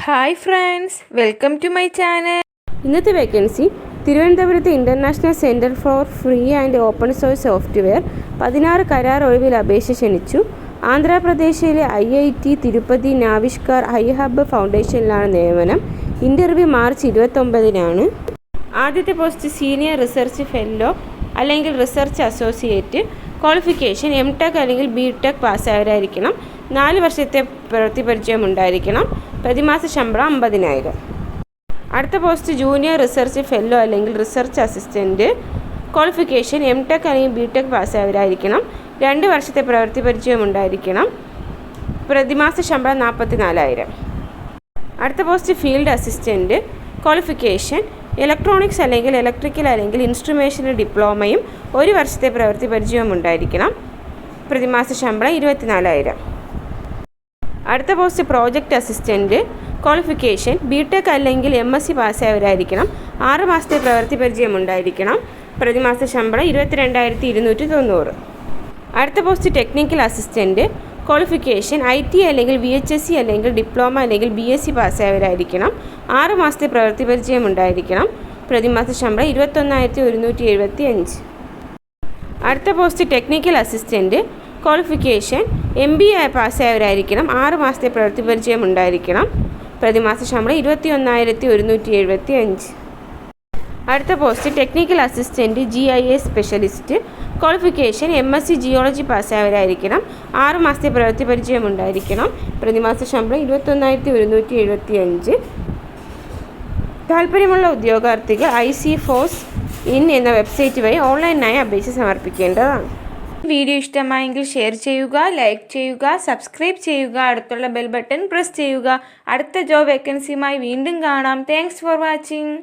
Hi friends, welcome to my channel. ഇന്നത്തെ vacancy തിരുവനന്തപുരത്ത് international centre for free and open source software 16 കരാർ ഒഴിവിൽ അപേക്ഷ ക്ഷണിച്ചു. ആന്ധ്രാപ്രദേശിലെ IIT Tirupati Navishkar I hub ഫൗണ്ടേഷനിലാണ് നിയമനം. ഇൻ്റർവ്യൂ മാർച്ച് 29-നാണ്. ആദ്യത്തെ പോസ്റ്റ് സീനിയർ റിസർച്ച് ഫെല്ലോ അല്ലെങ്കിൽ റിസർച്ച് അസോസിയേറ്റ്. ക്വാളിഫിക്കേഷൻ MTech അല്ലെങ്കിൽ BTech പാസ്സായവരായിരിക്കണം. 4 വർഷത്തെ പ്രവൃത്തി പരിചയം ഉണ്ടായിരിക്കണം. പ്രതിമാസ ശമ്പളം 50,000. അടുത്ത പോസ്റ്റ് ജൂനിയർ റിസർച്ച് ഫെല്ലോ അല്ലെങ്കിൽ റിസർച്ച് അസിസ്റ്റൻറ്റ്. ക്വാളിഫിക്കേഷൻ MTech അല്ലെങ്കിൽ BTech പാസ്സായവരായിരിക്കണം. 2 വർഷത്തെ പ്രവൃത്തി പരിചയം ഉണ്ടായിരിക്കണം. പ്രതിമാസ ശമ്പളം 44,000. അടുത്ത post field assistant. Qualification electronics അല്ലെങ്കിൽ ഇലക്ട്രിക്കൽ അല്ലെങ്കിൽ ഇൻസ്ട്രുമേഷനിൽ ഡിപ്ലോമയും 1 വർഷത്തെ പ്രവൃത്തി പരിചയവും ഉണ്ടായിരിക്കണം. പ്രതിമാസ ശമ്പളം 24,000. അടുത്ത post project assistant. Qualification BTech അല്ലെങ്കിൽ MSc പാസ്സായവരായിരിക്കണം. 6 മാസത്തെ പ്രവൃത്തി പരിചയം ഉണ്ടായിരിക്കണം. പ്രതിമാസ ശമ്പളം 22,290. അടുത്ത post technical assistant. Qualification IT അല്ലെങ്കിൽ VHSC അല്ലെങ്കിൽ ഡിപ്ലോമ അല്ലെങ്കിൽ BSc പാസ്സായവരായിരിക്കണം. 6 മാസത്തെ പ്രവൃത്തി പരിചയം ഉണ്ടായിരിക്കണം. പ്രതിമാസ ശമ്പളം 21,175. അടുത്ത post technical assistant. Qualification MBA പാസ്സായവരായിരിക്കണം. 6 മാസത്തെ പ്രവൃത്തി പരിചയം ഉണ്ടായിരിക്കണം. പ്രതിമാസ ശമ്പളം 21,175. അടുത്ത post technical assistant GIS specialist. Qualification MSc geology പാസ്സായവരായിരിക്കണം. 6 മാസത്തെ പ്രവൃത്തി പരിചയം ഉണ്ടായിരിക്കണം. പ്രതിമാസ ശമ്പളം 21,175. താല്പര്യമുള്ള ഉദ്യോഗാർത്ഥികൾ ICFOSS-IN എന്ന വെബ്സൈറ്റ് വഴി ഓൺലൈനായി അപേക്ഷ സമർപ്പിക്കേണ്ടതാണ്. വീഡിയോ ഇഷ്ടമായെങ്കിൽ ഷെയർ ചെയ്യുക, ലൈക്ക് ചെയ്യുക, സബ്സ്ക്രൈബ് ചെയ്യുക, അടുത്തുള്ള ബെൽ ബട്ടൺ പ്രസ് ചെയ്യുക. അടുത്ത ജോബ് വേക്കൻസിയുമായി വീണ്ടും കാണാം. Thanks for watching.